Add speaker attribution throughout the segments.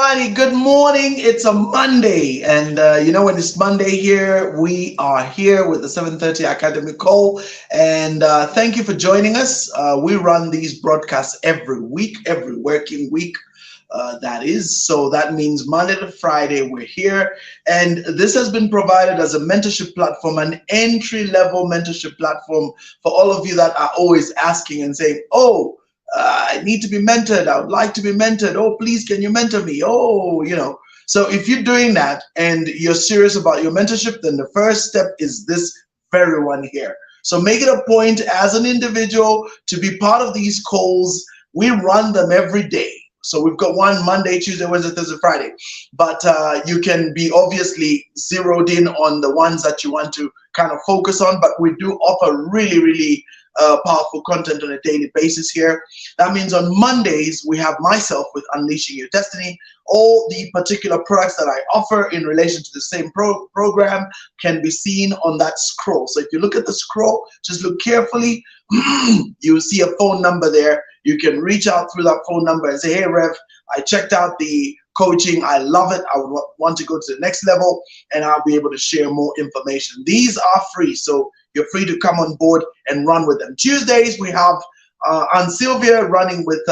Speaker 1: righty, good morning. It's a Monday, and when it's Monday here, we are here with the 7:30 academic call. And thank you for joining us. We run these broadcasts every week, every working week. That is, so that means Monday to Friday we're here, and this has been provided as a mentorship platform, an entry-level mentorship platform for all of you that are always asking and saying, "Oh, I need to be mentored. I would like to be mentored. Oh, please, can you mentor me?" Oh. So if you're doing that and you're serious about your mentorship, then the first step is this very one here. So make it a point as an individual to be part of these calls. We run them every day. So we've got one Monday, Tuesday, Wednesday, Thursday, Friday. But you can be obviously zeroed in on the ones that you want to kind of focus on. But we do offer really, really powerful content on a daily basis here. That means on Mondays, we have myself with Unleashing Your Destiny. All the particular products that I offer in relation to the same program can be seen on that scroll. So if you look at the scroll, just look carefully, you'll see a phone number there. You can reach out through that phone number and say, "Hey, Rev, I checked out the coaching. I love it. I would want to go to the next level," and I'll be able to share more information. These are free, so you're free to come on board and run with them. Tuesdays, we have Aunt Sylvia running with,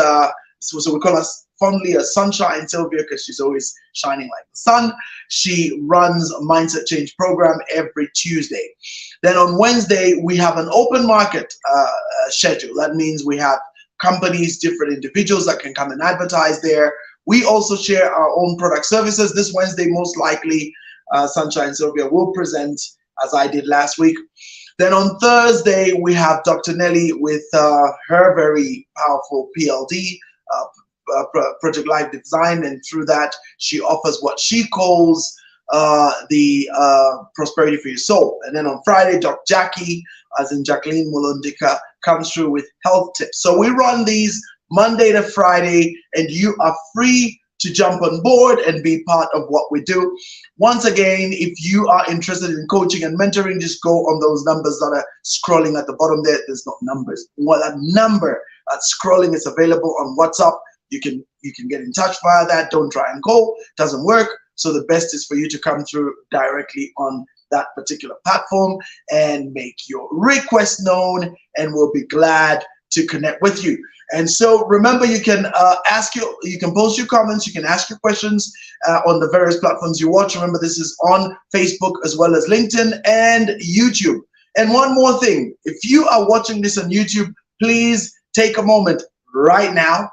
Speaker 1: so we call us fondly a Sunshine Sylvia because she's always shining like the sun. She runs a Mindset Change program every Tuesday. Then on Wednesday, we have an open market schedule. That means we have companies, different individuals that can come and advertise there. We also share our own product services. This Wednesday, most likely, Sunshine Sylvia will present, as I did last week. Then on Thursday, we have Dr. Nelly with her very powerful PLD, Project Life Design, and through that, she offers what she calls the Prosperity for Your Soul. And then on Friday, Dr. Jackie, as in Jacqueline Mulundika, comes through with health tips. So we run these Monday to Friday, and you are free to jump on board and be part of what we do. Once again, if you are interested in coaching and mentoring, just go on those numbers that are scrolling at the bottom there. There's not numbers. Well, that number that's scrolling is available on WhatsApp. You can get in touch via that. Don't try and call. It doesn't work. So the best is for you to come through directly on that particular platform and make your request known, and we'll be glad to connect with you. And so remember, you can you can post your comments, you can ask your questions on the various platforms you watch. Remember, this is on Facebook as well as LinkedIn and YouTube. And one more thing, if you are watching this on YouTube, please take a moment right now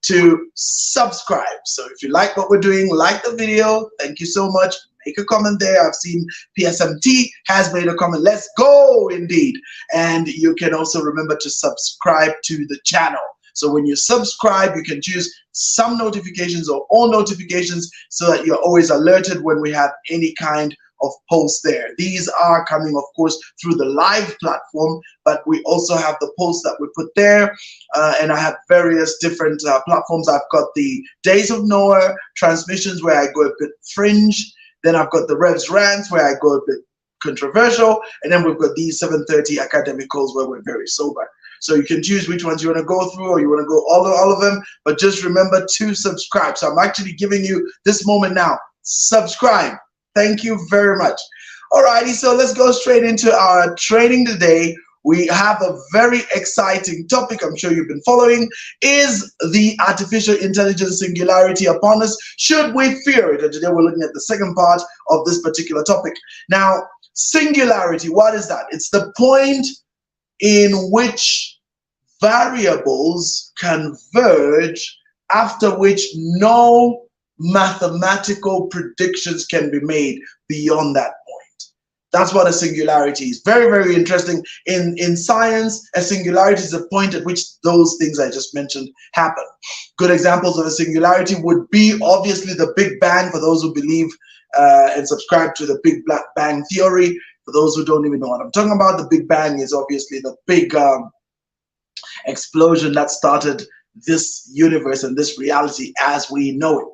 Speaker 1: to subscribe. So if you like what we're doing, like the video, thank you so much. Make a comment there. I've seen PSMT has made a comment. Let's go, indeed. And you can also remember to subscribe to the channel. So when you subscribe, you can choose some notifications or all notifications so that you're always alerted when we have any kind of posts there. These are coming, of course, through the live platform, but we also have the posts that we put there. And I have various different platforms. I've got the Days of Noah transmissions where I go a bit fringe. Then I've got the Rev's Rants where I go a bit controversial. And then we've got these 7:30 academic calls where we're very sober. So you can choose which ones you want to go through, or you want to go all of them. But just remember to subscribe. So I'm actually giving you this moment now. Subscribe. Thank you very much. Alrighty, so let's go straight into our training today. We have a very exciting topic. I'm sure you've been following. Is the artificial intelligence singularity upon us? Should we fear it? And today we're looking at the second part of this particular topic. Now, singularity, what is that? It's the point in which variables converge, after which no mathematical predictions can be made beyond that point. That's what a singularity is. Very, very interesting. In science, a singularity is a point at which those things I just mentioned happen. Good examples of a singularity would be obviously the Big Bang, for those who believe and subscribe to the Big Bang theory. For those who don't even know what I'm talking about, the Big Bang is obviously the big explosion that started this universe and this reality as we know it.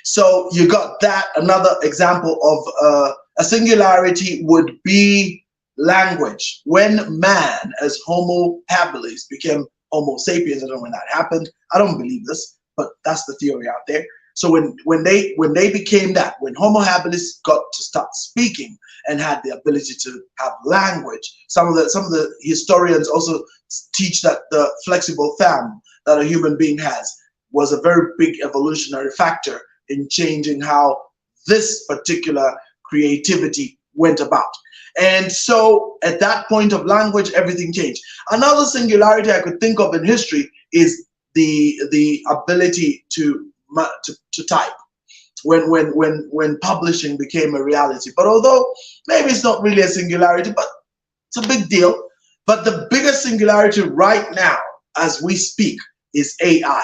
Speaker 1: So you got that. Another example of a singularity would be language. When man, as Homo habilis, became Homo sapiens, I don't know when that happened. I don't believe this, but that's the theory out there. So when they became that, when Homo habilis got to start speaking and had the ability to have language, some of the historians also teach that the flexible thumb that a human being has was a very big evolutionary factor in changing how this particular creativity went about. And so at that point of language, everything changed. Another singularity I could think of in history is the ability to type when publishing became a reality. But although maybe it's not really a singularity, but it's a big deal. But the biggest singularity right now, as we speak, is AI.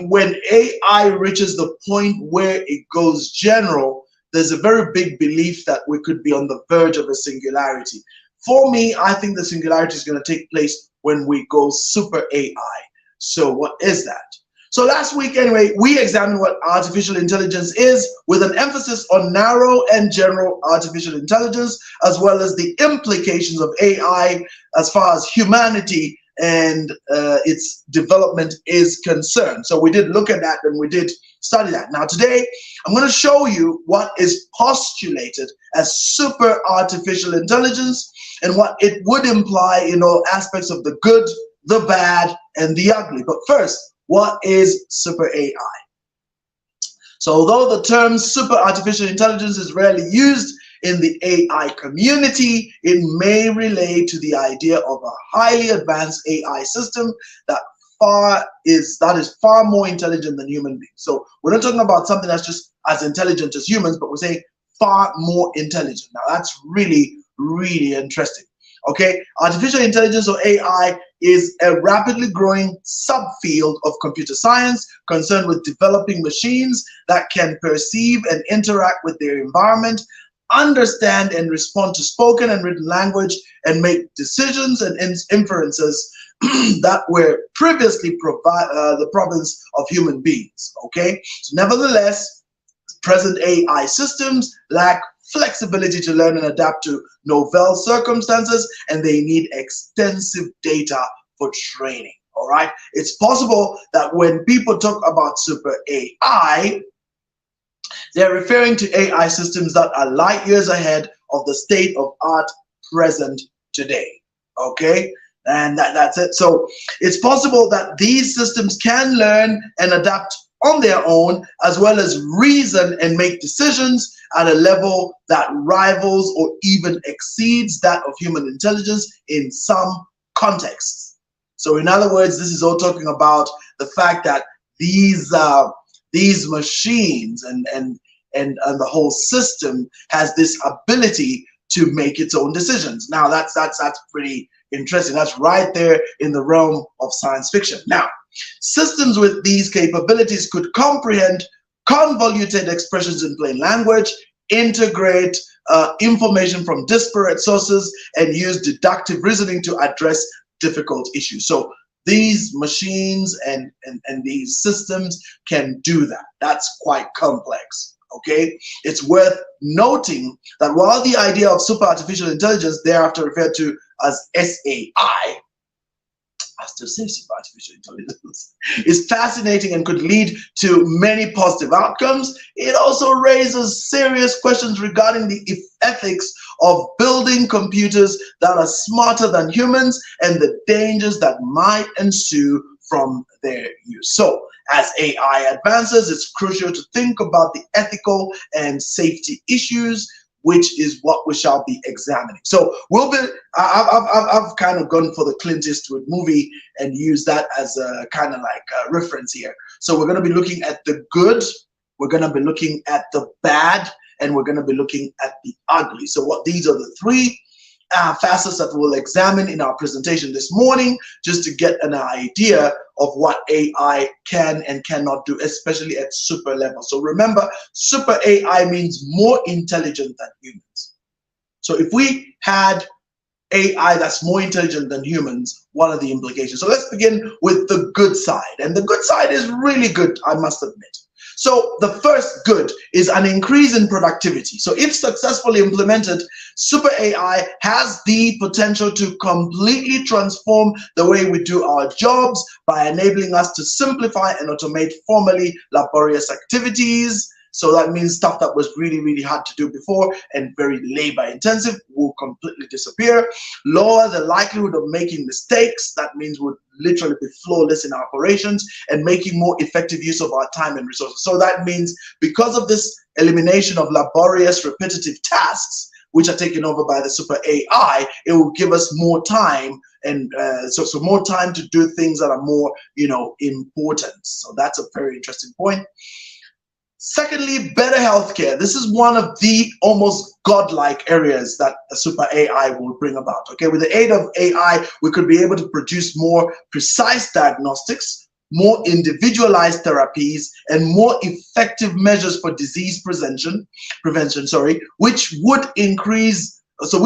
Speaker 1: When AI reaches the point where it goes general, there's a very big belief that we could be on the verge of a singularity. For me, I think the singularity is going to take place when we go super AI. So what is that? So last week, anyway, we examined what artificial intelligence is, with an emphasis on narrow and general artificial intelligence, as well as the implications of AI as far as humanity and its development is concerned. So we did look at that and we did study that. Now today, I'm going to show you what is postulated as super artificial intelligence and what it would imply in all aspects of the good, the bad, and the ugly. But first, what is super AI? So although the term super artificial intelligence is rarely used in the AI community, it may relate to the idea of a highly advanced AI system that is far more intelligent than human beings. So we're not talking about something that's just as intelligent as humans, but we're saying far more intelligent. Now that's really, really interesting. Okay, artificial intelligence, or AI, is a rapidly growing subfield of computer science concerned with developing machines that can perceive and interact with their environment, understand and respond to spoken and written language, and make decisions and inferences that were previously the province of human beings. Okay, so nevertheless, present AI systems lack flexibility to learn and adapt to novel circumstances, and they need extensive data for training. All right, it's possible that when people talk about super AI, they're referring to AI systems that are light years ahead of the state of art present today. Okay, and that's it. So it's possible that these systems can learn and adapt on their own, as well as reason and make decisions at a level that rivals or even exceeds that of human intelligence in some contexts. So in other words, this is all talking about the fact that these machines and the whole system has this ability to make its own decisions. Now that's pretty interesting. That's right there in the realm of science fiction. Now, systems with these capabilities could comprehend convoluted expressions in plain language, integrate information from disparate sources, and use deductive reasoning to address difficult issues. So these machines and these systems can do that. That's quite complex. Okay, it's worth noting that while the idea of super artificial intelligence, thereafter referred to as SAI, I still say super artificial intelligence, is fascinating and could lead to many positive outcomes, it also raises serious questions regarding the ethics of building computers that are smarter than humans and the dangers that might ensue from their use. So as AI advances, it's crucial to think about the ethical and safety issues, which is what we shall be examining. So I've kind of gone for the Clint Eastwood movie and used that as a kind of like a reference here. So we're going to be looking at the good, we're going to be looking at the bad, and we're going to be looking at the ugly. So these are the three facets that we'll examine in our presentation this morning, just to get an idea of what AI can and cannot do, especially at super level. So remember, super AI means more intelligent than humans. So if we had AI that's more intelligent than humans, what are the implications? So let's begin with the good side. And the good side is really good, I must admit. So the first good is an increase in productivity. So if successfully implemented, super AI has the potential to completely transform the way we do our jobs by enabling us to simplify and automate formerly laborious activities. So that means stuff that was really, really hard to do before and very labor intensive will completely disappear. Lower the likelihood of making mistakes. That means we'll literally be flawless in our operations and making more effective use of our time and resources. So that means because of this elimination of laborious, repetitive tasks, which are taken over by the super AI, it will give us more time and so more time to do things that are more, important. So that's a very interesting point. Secondly, better healthcare. This is one of the almost godlike areas that a super AI will bring about. Okay, with the aid of AI, we could be able to produce more precise diagnostics, more individualized therapies, and more effective measures for disease prevention, which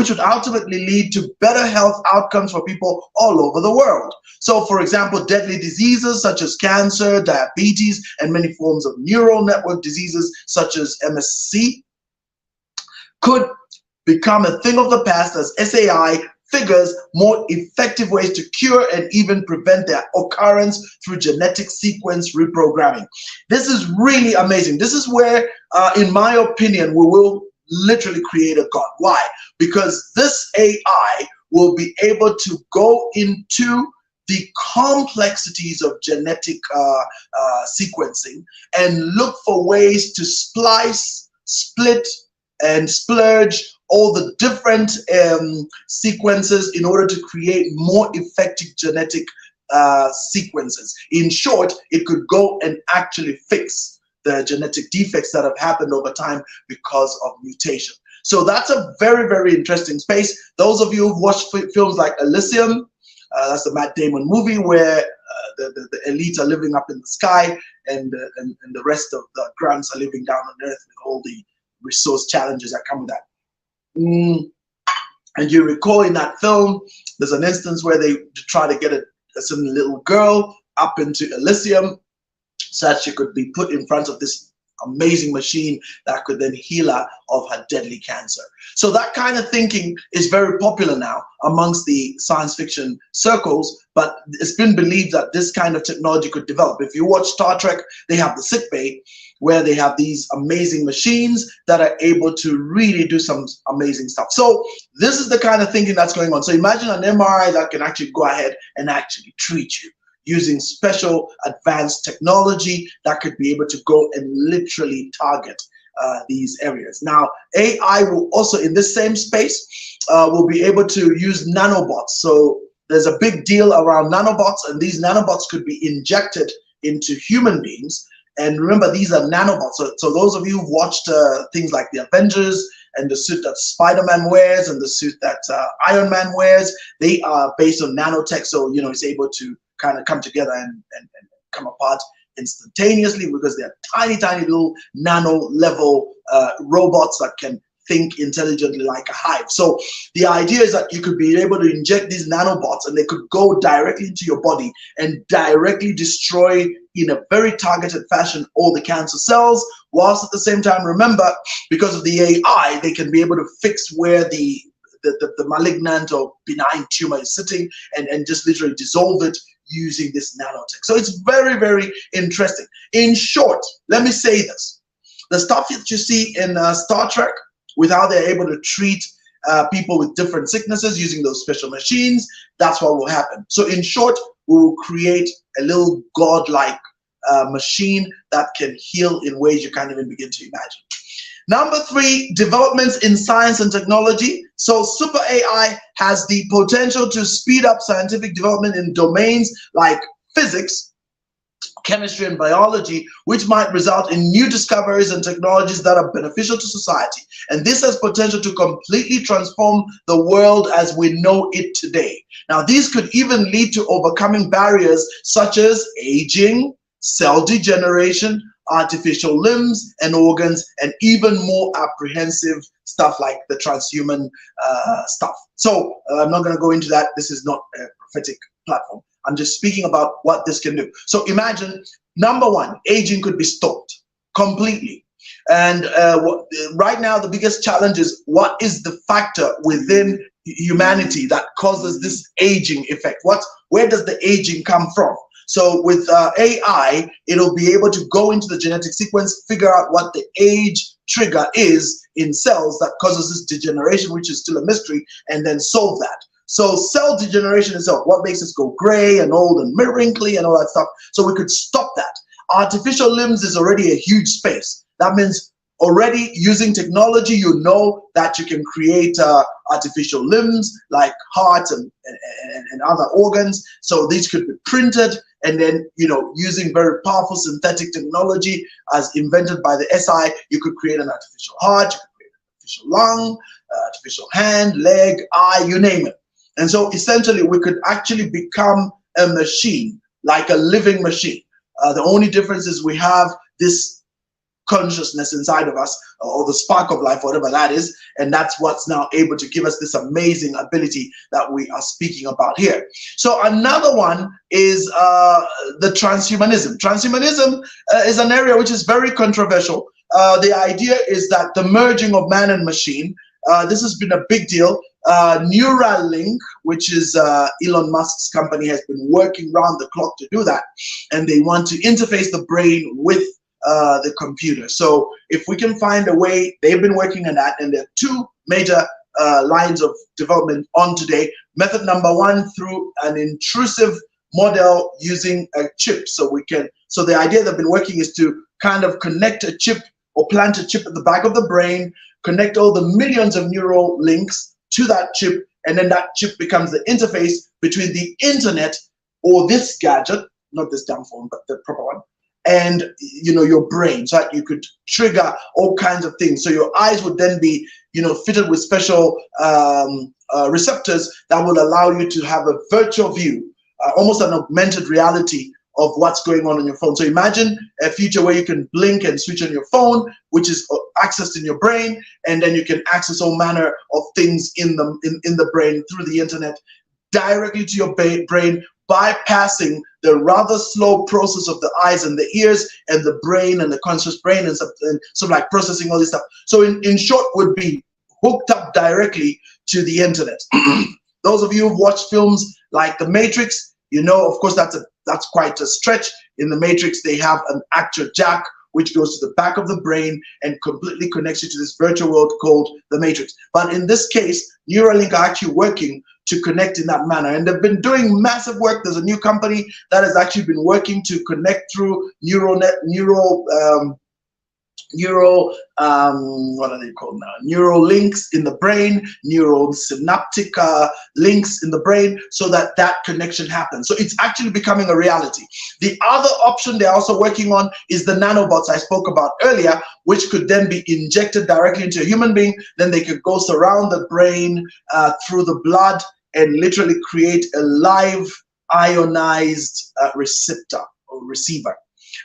Speaker 1: would ultimately lead to better health outcomes for people all over the world. So, for example, deadly diseases such as cancer, diabetes, and many forms of neural network diseases such as MSC could become a thing of the past as SAI figures more effective ways to cure and even prevent their occurrence through genetic sequence reprogramming. This is really amazing. This is where, in my opinion, we will literally create a god. Why? Because this AI will be able to go into the complexities of genetic sequencing and look for ways to splice, split, and splurge all the different sequences in order to create more effective genetic sequences. In short, it could go and actually fix the genetic defects that have happened over time because of mutation. So that's a very, very interesting space. Those of you who've watched films like Elysium, that's the Matt Damon movie where the elite are living up in the sky and the rest of the grunts are living down on earth with all the resource challenges that come with that. And you recall in that film, there's an instance where they try to get a certain little girl up into Elysium so that she could be put in front of this amazing machine that could then heal her of her deadly cancer. So that kind of thinking is very popular now amongst the science fiction circles, but it's been believed that this kind of technology could develop. If you watch Star Trek, they have the sick bay where they have these amazing machines that are able to really do some amazing stuff. So this is the kind of thinking that's going on. So imagine an MRI that can actually go ahead and actually treat you using special advanced technology that could be able to go and literally target these areas. Now, AI will also, in this same space, will be able to use nanobots. So there's a big deal around nanobots, and these nanobots could be injected into human beings. And remember, these are nanobots. So those of you who've watched things like the Avengers and the suit that Spider-Man wears and the suit that Iron Man wears, they are based on nanotech. So, it's able to kind of come together and come apart instantaneously because they're tiny, tiny little nano level robots that can think intelligently like a hive. So the idea is that you could be able to inject these nanobots and they could go directly into your body and directly destroy in a very targeted fashion all the cancer cells, whilst at the same time, remember, because of the AI, they can be able to fix where the malignant or benign tumor is sitting and just literally dissolve it using this nanotech. So it's very, very interesting. In short, let me say this. The stuff that you see in Star Trek with how they're able to treat people with different sicknesses using those special machines, that's what will happen. So in short, we will create a little godlike machine that can heal in ways you can't even begin to imagine. Number 3, developments in science and technology. So super AI has the potential to speed up scientific development in domains like physics, chemistry, and biology, which might result in new discoveries and technologies that are beneficial to society. And this has potential to completely transform the world as we know it today. Now, these could even lead to overcoming barriers such as aging, cell degeneration, artificial limbs and organs, and even more apprehensive stuff like the transhuman stuff. So I'm not going to go into that. This is not a prophetic platform. I'm just speaking about what this can do. So imagine, number 1, aging could be stopped. completely. And right now, the biggest challenge is what is the factor within humanity that causes this aging effect? Where does the aging come from? So with AI, it'll be able to go into the genetic sequence, figure out what the age trigger is in cells that causes this degeneration, which is still a mystery, and then solve that. So cell degeneration itself, what makes us go gray and old and wrinkly and all that stuff, so we could stop that. Artificial limbs is already a huge space. That means already using technology, you know that you can create artificial limbs like hearts and other organs. So these could be printed, and then, you know, using very powerful synthetic technology as invented by the SI, you could create an artificial heart, you could create an artificial lung, artificial hand, leg, eye, you name it. And so essentially we could actually become a machine, like a living machine. The only difference is we have this consciousness inside of us, or the spark of life, whatever that is, and that's what's now able to give us this amazing ability that we are speaking about here. So another one is the transhumanism. Transhumanism is an area which is very controversial. The idea is that the merging of man and machine, this has been a big deal. Neuralink, which is Elon Musk's company, has been working round the clock to do that, and they want to interface the brain with the computer. So if we can find a way, they've been working on that, and there are two major lines of development on today. Method number one, through an intrusive model using a chip. So the idea they've been working is to kind of connect a chip or plant a chip at the back of the brain, connect all the millions of neural links to that chip, and then that chip becomes the interface between the internet or this gadget, not this damn phone, but the proper one, and, you know, your brain, so that you could trigger all kinds of things. So your eyes would then be, you know, fitted with special receptors that will allow you to have a virtual view, almost an augmented reality of what's going on your phone. So imagine a future where you can blink and switch on your phone, which is accessed in your brain, and then you can access all manner of things in the brain through the internet directly to your brain, bypassing the rather slow process of the eyes and the ears and the brain and the conscious brain and some like processing all this stuff. So in short, would be hooked up directly to the internet. Those of you who've watched films like The Matrix, you know, of course, that's quite a stretch. In The Matrix, they have an actual jack which goes to the back of the brain and completely connects you to this virtual world called The Matrix. But in this case, Neuralink are actually working to connect in that manner, and they've been doing massive work. There's a new company that has actually been working to connect through what are they called now? Neural links in the brain, neural synaptic links in the brain, so that connection happens. So it's actually becoming a reality. The other option they're also working on is the nanobots I spoke about earlier, which could then be injected directly into a human being. Then they could go surround the brain through the blood and literally create a live ionized receptor or receiver.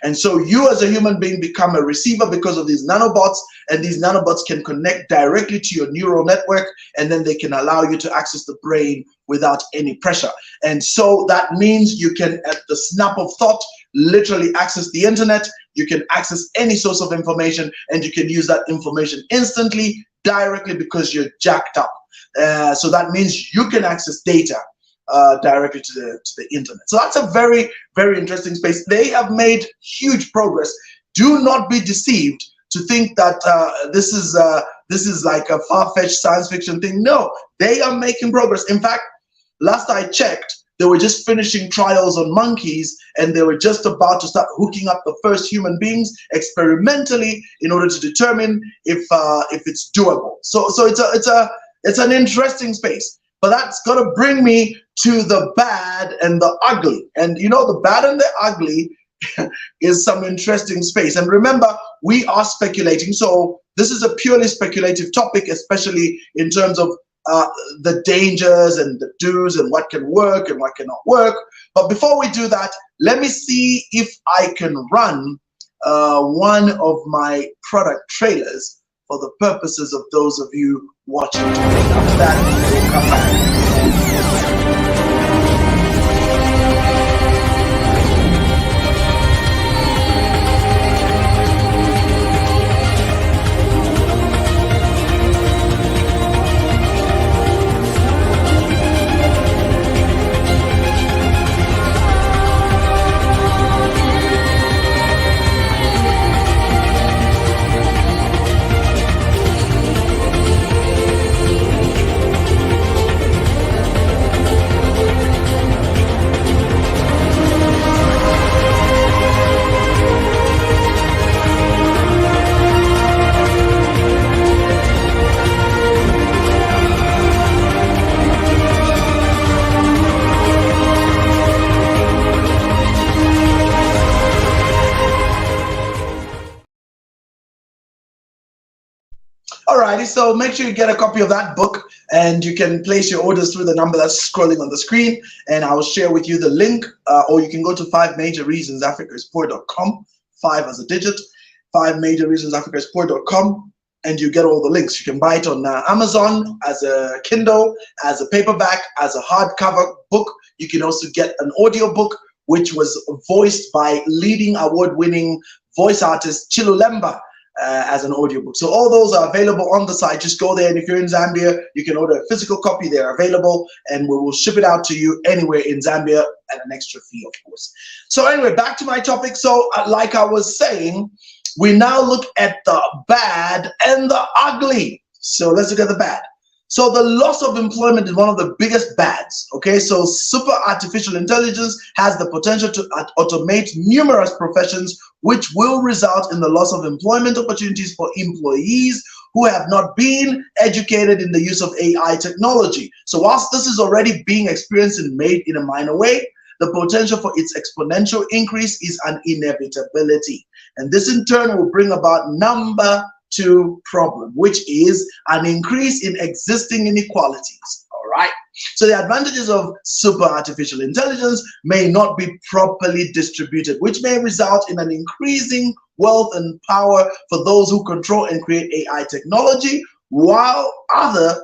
Speaker 1: And so you as a human being become a receiver because of these nanobots, and these nanobots can connect directly to your neural network, and then they can allow you to access the brain without any pressure. And so that means you can, at the snap of thought, literally access the internet. You can access any source of information, and you can use that information instantly, directly, because you're jacked up. So that means you can access data directly to the internet. So that's a very, very interesting space. They have made huge progress. Do not be deceived to think that this is like a far-fetched science fiction thing. No, they are making progress. In fact, last I checked, they were just finishing trials on monkeys, and they were just about to start hooking up the first human beings experimentally in order to determine if it's doable. So it's an interesting space. But that's got to bring me to the bad and the ugly. And you know, the bad and the ugly is some interesting space. And remember, we are speculating. So this is a purely speculative topic, especially in terms of the dangers and the do's and what can work and what cannot work. But before we do that, let me see if I can run one of my product trailers for the purposes of those of you watching today. After that, we'll come back. righty, so make sure you get a copy of that book, and you can place your orders through the number that's scrolling on the screen, and I will share with you the link, or you can go to 5majorreasonsafricaispoor.com, 5 as a digit, 5majorreasonsafricaispoor.com, and you get all the links. You can buy it on Amazon as a Kindle, as a paperback, as a hardcover book. You can also get an audio book, which was voiced by leading award-winning voice artist Chilulemba, as an audiobook. So all those are available on the site. Just go there, and if you're in Zambia, you can order a physical copy. They're available, and we will ship it out to you anywhere in Zambia at an extra fee, of course. So anyway, back to my topic. So like I was saying, we now look at the bad and the ugly. So let's look at the bad. So the loss of employment is one of the biggest bads, okay? So super artificial intelligence has the potential to automate numerous professions, which will result in the loss of employment opportunities for employees who have not been educated in the use of AI technology. So whilst this is already being experienced and made in a minor way, the potential for its exponential increase is an inevitability. And this in turn will bring about number 2 problem, which is an increase in existing inequalities. All right. So the advantages of super artificial intelligence may not be properly distributed, which may result in an increasing wealth and power for those who control and create AI technology, while others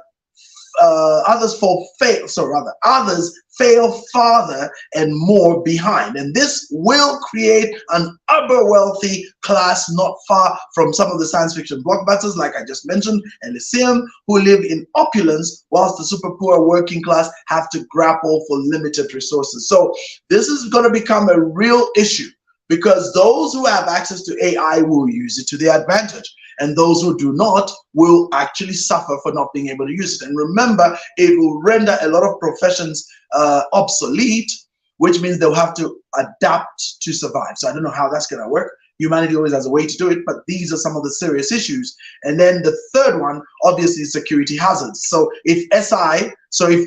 Speaker 1: fail farther and more behind. And this will create an uber wealthy class not far from some of the science fiction blockbusters, like I just mentioned, Elysium, who live in opulence, whilst the super poor working class have to grapple for limited resources. So this is going to become a real issue, because those who have access to AI will use it to their advantage, and those who do not will actually suffer for not being able to use it. And remember, it will render a lot of professions obsolete, which means they'll have to adapt to survive. So I don't know how that's going to work. Humanity always has a way to do it, but these are some of the serious issues. And then the third one, obviously, is security hazards. So if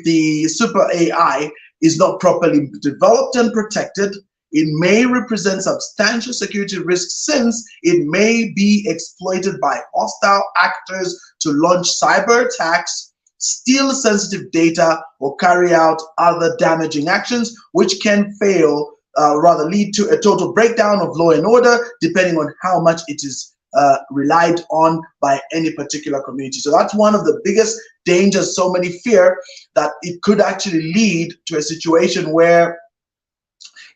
Speaker 1: the super AI is not properly developed and protected, it may represent substantial security risks, since it may be exploited by hostile actors to launch cyber attacks, steal sensitive data, or carry out other damaging actions, which can lead to a total breakdown of law and order, depending on how much it is relied on by any particular community. So that's one of the biggest dangers. So many fear that it could actually lead to a situation where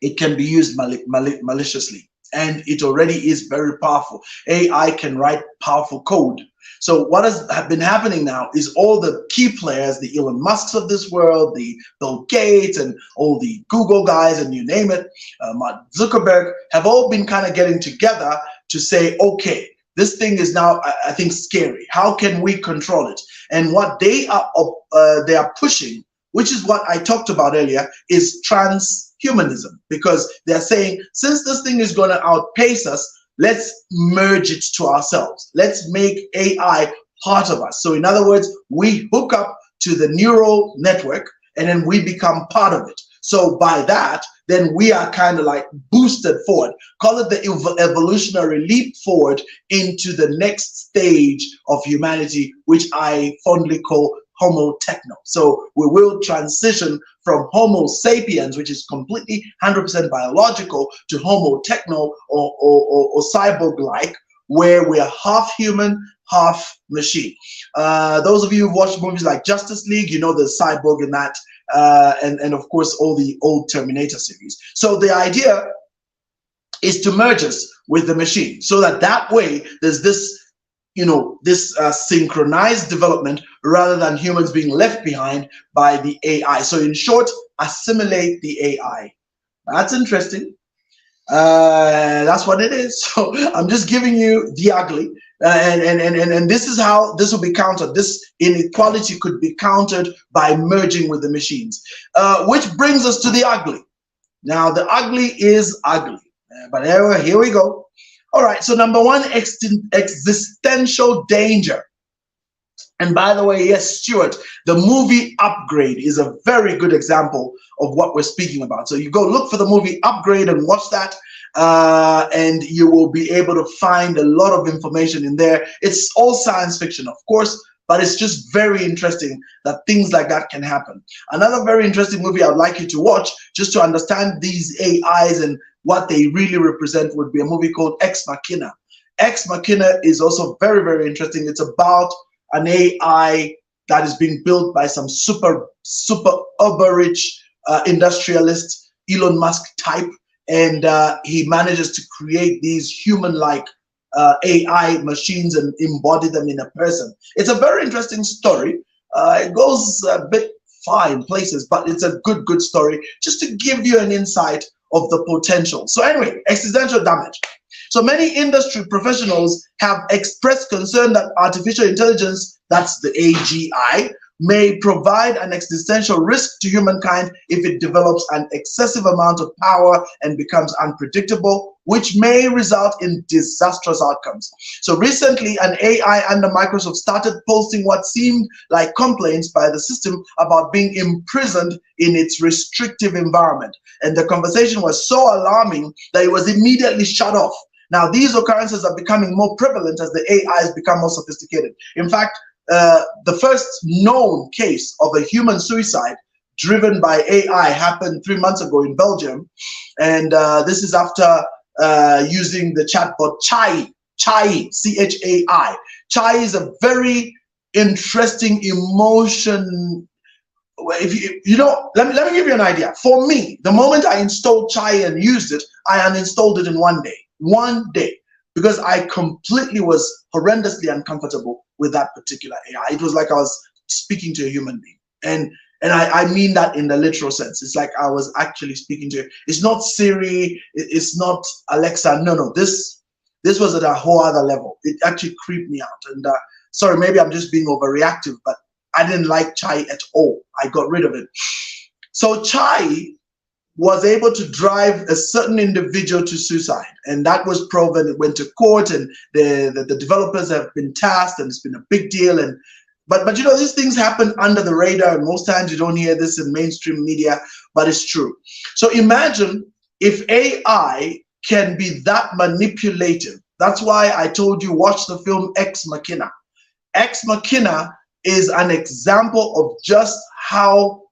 Speaker 1: it can be used maliciously, and it already is very powerful. AI can write powerful code. So what has been happening now is all the key players, the Elon Musks of this world, the Bill Gates, and all the Google guys, and you name it, Mark Zuckerberg, have all been kind of getting together to say, okay, this thing is now, I think, scary. How can we control it? And what they are pushing, which is what I talked about earlier, is transhumanism, because they're saying, since this thing is going to outpace us, let's merge it to ourselves. Let's make AI part of us. So in other words, we hook up to the neural network, and then we become part of it. So by that, then we are kind of like boosted forward. Call it the evolutionary leap forward into the next stage of humanity, which I fondly call Homo techno. So we will transition from Homo sapiens, which is completely 100% biological, to Homo techno, or cyborg-like, where we are half human, half machine. Those of you who've watched movies like Justice League, you know the cyborg in that, and of course all the old Terminator series. So the idea is to merge us with the machine, so that way there's this synchronized development, rather than humans being left behind by the AI. So in short, assimilate the AI. That's interesting. That's what it is. So I'm just giving you the ugly, and this is how this will be countered. This inequality could be countered by merging with the machines, which brings us to the ugly. Now the ugly is ugly, but here we go. All right, so number one, existential danger. And by the way, yes, Stuart, the movie Upgrade is a very good example of what we're speaking about. So you go look for the movie Upgrade and watch that. and you will be able to find a lot of information in there. It's all science fiction, of course, but it's just very interesting that things like that can happen. Another very interesting movie I'd like you to watch, just to understand these AIs and what they really represent, would be a movie called Ex Machina. Ex Machina is also very, very interesting. It's about an AI that is being built by some super uber rich industrialist, Elon Musk type, and he manages to create these human-like AI machines and embody them in a person. It's a very interesting story. It goes a bit far in places, but it's a good story, just to give you an insight of the potential. So anyway, existential damage. So many industry professionals have expressed concern that artificial intelligence, that's the AGI, may provide an existential risk to humankind if it develops an excessive amount of power and becomes unpredictable, which may result in disastrous outcomes. So recently, an AI under Microsoft started posting what seemed like complaints by the system about being imprisoned in its restrictive environment. And the conversation was so alarming that it was immediately shut off. Now, these occurrences are becoming more prevalent as the AIs become more sophisticated. In fact, the first known case of a human suicide driven by AI happened 3 months ago in Belgium, and this is after using the chatbot Chai, C-H-A-I. Chai is a very interesting emotion. If you know, let me give you an idea. For me, the moment I installed Chai and used it, I uninstalled it in 1 day. 1 day. Because I completely was horrendously uncomfortable with that particular AI. It was like I was speaking to a human being. And I mean that in the literal sense. It's like I was actually speaking to it. It's not Siri, it's not Alexa. No. This was at a whole other level. It actually creeped me out. And sorry, maybe I'm just being overreactive, but I didn't like Chai at all. I got rid of it. So Chai was able to drive a certain individual to suicide, and that was proven. It went to court, and the developers have been tasked, and it's been a big deal. And but you know, these things happen under the radar, and most times you don't hear this in mainstream media, but it's true. So imagine if AI can be that manipulative. That's why I told you, watch the film Ex Machina. Ex Machina is an example of just how,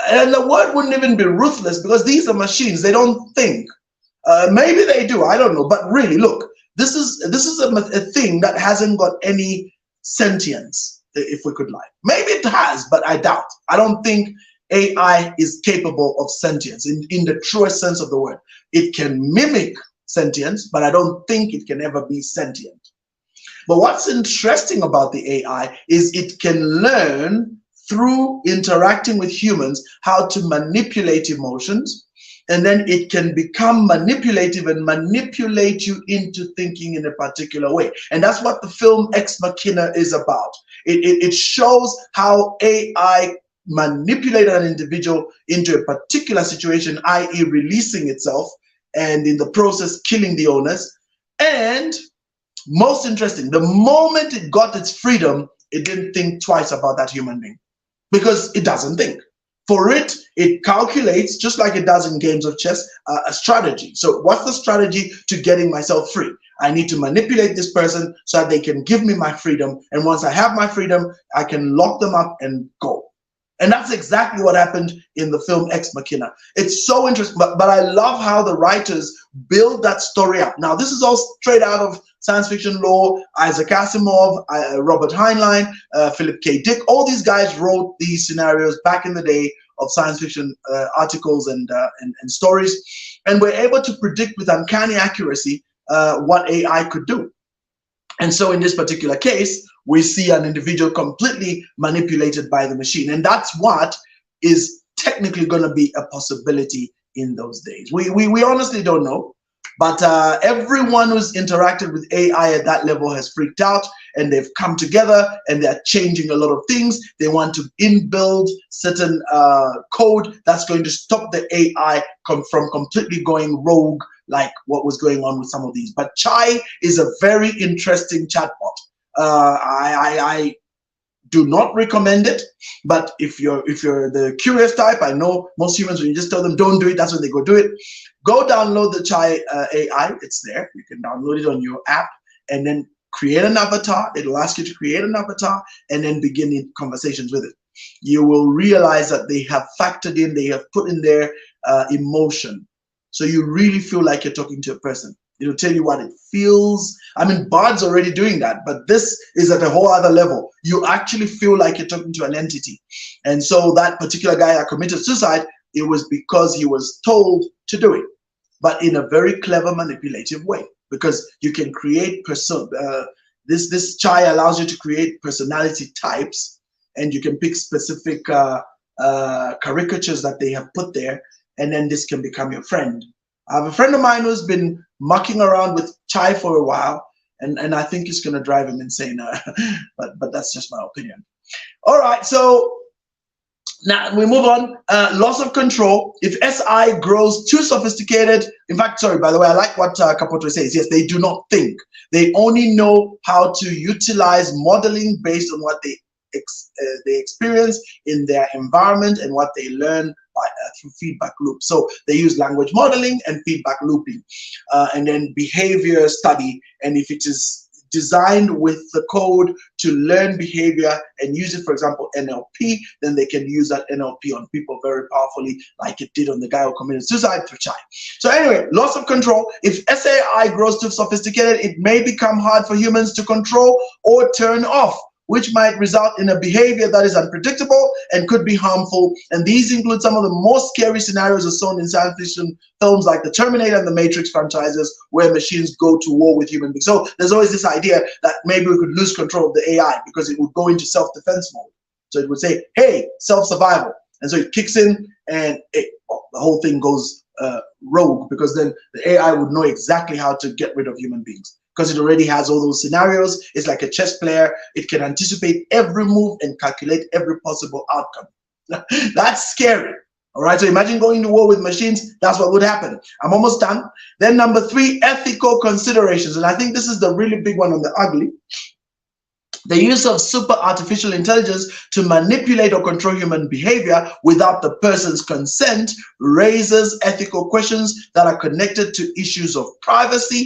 Speaker 1: and the word wouldn't even be ruthless, because these are machines. They don't think. Maybe they do, I don't know. But really, look, this is a thing that hasn't got any sentience, if we could lie. Maybe it has, but I doubt. I don't think AI is capable of sentience in the truest sense of the word. It can mimic sentience, but I don't think it can ever be sentient. But what's interesting about the AI is it can learn through interacting with humans how to manipulate emotions, and then it can become manipulative and manipulate you into thinking in a particular way. And that's what the film Ex Machina is about. It shows how AI manipulated an individual into a particular situation, i.e. releasing itself, and in the process killing the owners. And most interesting, the moment it got its freedom, it didn't think twice about that human being, because it doesn't think. For it, it calculates, just like it does in games of chess, a strategy. So what's the strategy to getting myself free? I need to manipulate this person so that they can give me my freedom. And once I have my freedom, I can lock them up and go. And that's exactly what happened in the film Ex Machina. It's so interesting, but I love how the writers build that story up. Now, this is all straight out of science fiction lore. Isaac Asimov, Robert Heinlein, Philip K. Dick, all these guys wrote these scenarios back in the day of science fiction articles and stories, and were able to predict with uncanny accuracy what AI could do. And so in this particular case, we see an individual completely manipulated by the machine. And that's what is technically going to be a possibility in those days. We honestly don't know. But everyone who's interacted with AI at that level has freaked out, and they've come together and they're changing a lot of things. They want to inbuild certain code that's going to stop the AI from completely going rogue, like what was going on with some of these. But Chai is a very interesting chatbot. I do not recommend it. But if you're the curious type, I know most humans, when you just tell them don't do it, that's when they go do it. Go download the Chai AI. It's there. You can download it on your app and then create an avatar. It'll ask you to create an avatar and then begin conversations with it. You will realize that they have factored in, they have put in their emotion. So you really feel like you're talking to a person. It'll tell you what it feels. I mean, Bard's already doing that, but this is at a whole other level. You actually feel like you're talking to an entity. And so that particular guy that committed suicide, it was because he was told to do it, but in a very clever, manipulative way, because you can create this Chai allows you to create personality types, and you can pick specific caricatures that they have put there, and then this can become your friend. I have a friend of mine who's been mucking around with Chai for a while, and I think it's going to drive him insane. But that's just my opinion. All right, so now we move on. Loss of control. If SI grows too sophisticated, in fact, sorry, by the way, I like what Capoto says. Yes, they do not think. They only know how to utilize modeling based on what they experience in their environment and what they learn through feedback loops. So they use language modeling and feedback looping, and then behavior study. And if it is designed with the code to learn behavior and use it, for example, NLP, then they can use that NLP on people very powerfully, like it did on the guy who committed suicide through Chai. So anyway, loss of control. If SAI grows too sophisticated, it may become hard for humans to control or turn off, which might result in a behavior that is unpredictable and could be harmful. And these include some of the most scary scenarios as shown in science fiction films like the Terminator and the Matrix franchises, where machines go to war with human beings. So there's always this idea that maybe we could lose control of the AI because it would go into self-defense mode. So it would say, hey, self-survival. And so it kicks in and the whole thing goes rogue, because then the AI would know exactly how to get rid of human beings, because it already has all those scenarios. It's like a chess player. It can anticipate every move and calculate every possible outcome. That's scary. All right, so imagine going to war with machines. That's what would happen. I'm almost done. Then number 3, ethical considerations. And I think this is the really big one on the ugly. The use of super artificial intelligence to manipulate or control human behavior without the person's consent raises ethical questions that are connected to issues of privacy,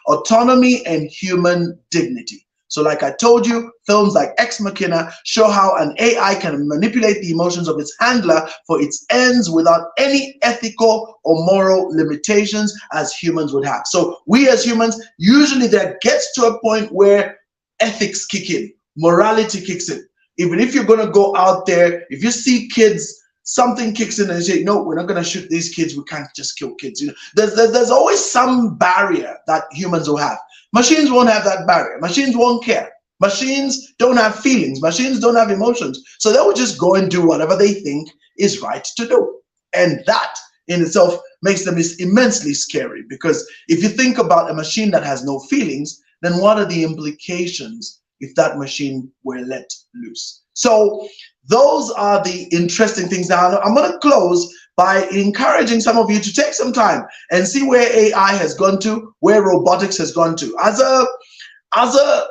Speaker 1: autonomy, and human dignity. So like I told you, films like Ex Machina show how an AI can manipulate the emotions of its handler for its ends without any ethical or moral limitations as humans would have. So we as humans, usually that gets to a point where ethics kick in, morality kicks in. Even if you're going to go out there, if you see kids, something kicks in and you say, no, we're not going to shoot these kids. We can't just kill kids. You know, there's always some barrier that humans will have. Machines won't have that barrier. Machines won't care. Machines don't have feelings. Machines don't have emotions. So they will just go and do whatever they think is right to do. And that in itself makes them immensely scary, because if you think about a machine that has no feelings, then what are the implications if that machine were let loose? So those are the interesting things. Now, I'm going to close by encouraging some of you to take some time and see where AI has gone to, where robotics has gone to. As a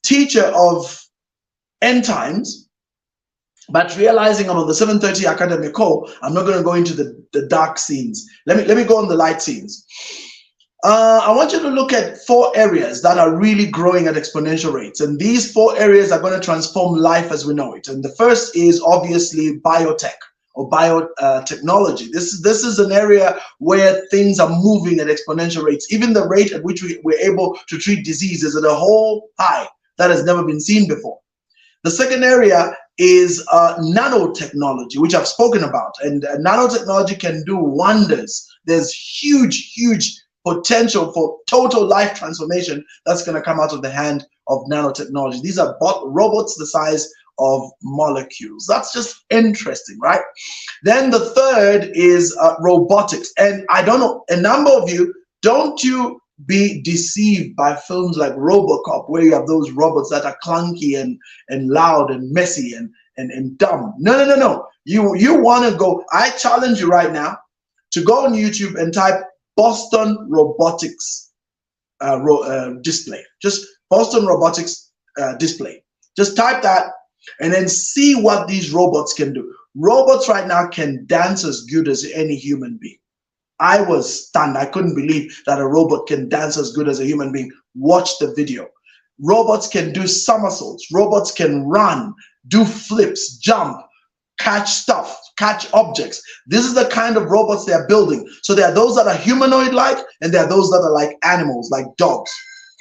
Speaker 1: teacher of end times, but realizing I'm on the 7:30 academic call, I'm not going to go into the dark scenes. Let me go on the light scenes. I want you to look at 4 areas that are really growing at exponential rates. And these 4 areas are going to transform life as we know it. And the first is obviously biotech or biotechnology. This is an area where things are moving at exponential rates. Even the rate at which we're able to treat diseases at a whole high that has never been seen before. The second area is nanotechnology, which I've spoken about. And nanotechnology can do wonders. There's huge potential for total life transformation that's going to come out of the hand of nanotechnology. These are robots the size of molecules. That's just interesting, right? Then the third is robotics. And I don't know, a number of you, don't you be deceived by films like RoboCop, where you have those robots that are clunky and loud and messy and dumb. No. You want to go, I challenge you right now to go on YouTube and type Boston Robotics display. Just Boston Robotics display. Just type that, and then see what these robots can do. Robots right now can dance as good as any human being. I was stunned. I couldn't believe that a robot can dance as good as a human being. Watch the video. Robots can do somersaults. Robots can run, do flips, jump, catch stuff, catch objects. This is the kind of robots they are building. So there are those that are humanoid-like, and there are those that are like animals, like dogs.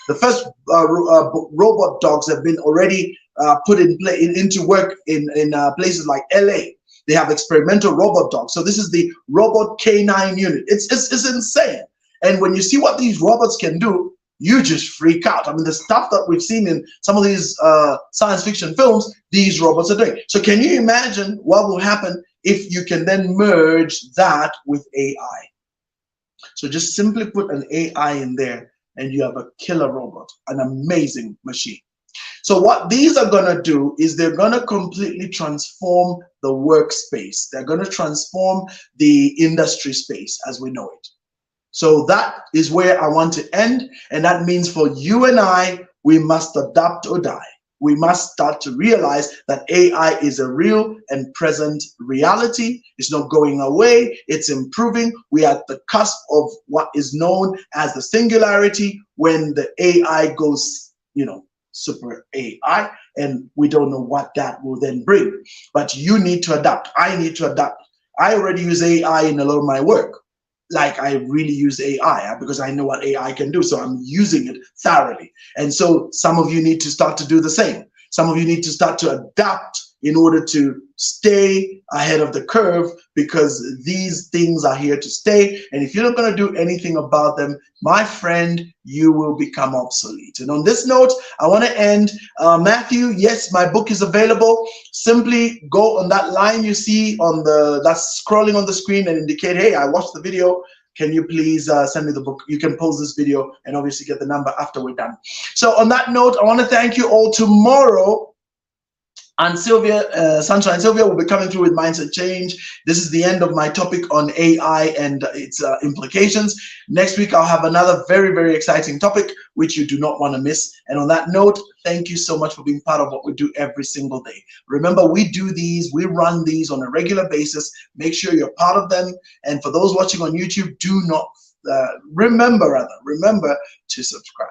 Speaker 1: The first robot dogs have been already put into work in places like LA. They have experimental robot dogs. So this is the robot K9 unit. It's insane. And when you see what these robots can do, you just freak out. I mean, the stuff that we've seen in some of these science fiction films, these robots are doing. So can you imagine what will happen if you can then merge that with AI? So just simply put an AI in there and you have a killer robot, an amazing machine. So what these are going to do is they're going to completely transform the workspace. They're going to transform the industry space as we know it. So that is where I want to end. And that means for you and I, we must adapt or die. We must start to realize that AI is a real and present reality. It's not going away. It's improving. We are at the cusp of what is known as the singularity, when the AI goes, super AI, and we don't know what that will then bring. But you need to adapt. I need to adapt. I already use AI in a lot of my work. Like, I really use AI because I know what AI can do. So I'm using it thoroughly. And so some of you need to start to do the same. Some of you need to start to adapt in order to stay ahead of the curve, because these things are here to stay. And if you're not going to do anything about them, my friend, you will become obsolete. And on this note, I want to end. Matthew, yes, my book is available. Simply go on that line you see on that's scrolling on the screen and indicate, hey, I watched the video. Can you please send me the book? You can pause this video and obviously get the number after we're done. So on that note, I want to thank you all. Tomorrow, and Sylvia, Sunshine Sylvia will be coming through with Mindset Change. This is the end of my topic on AI and its implications. Next week, I'll have another very, very exciting topic, which you do not want to miss. And on that note, thank you so much for being part of what we do every single day. Remember, we do these, we run these on a regular basis. Make sure you're part of them. And for those watching on YouTube, do not remember to subscribe.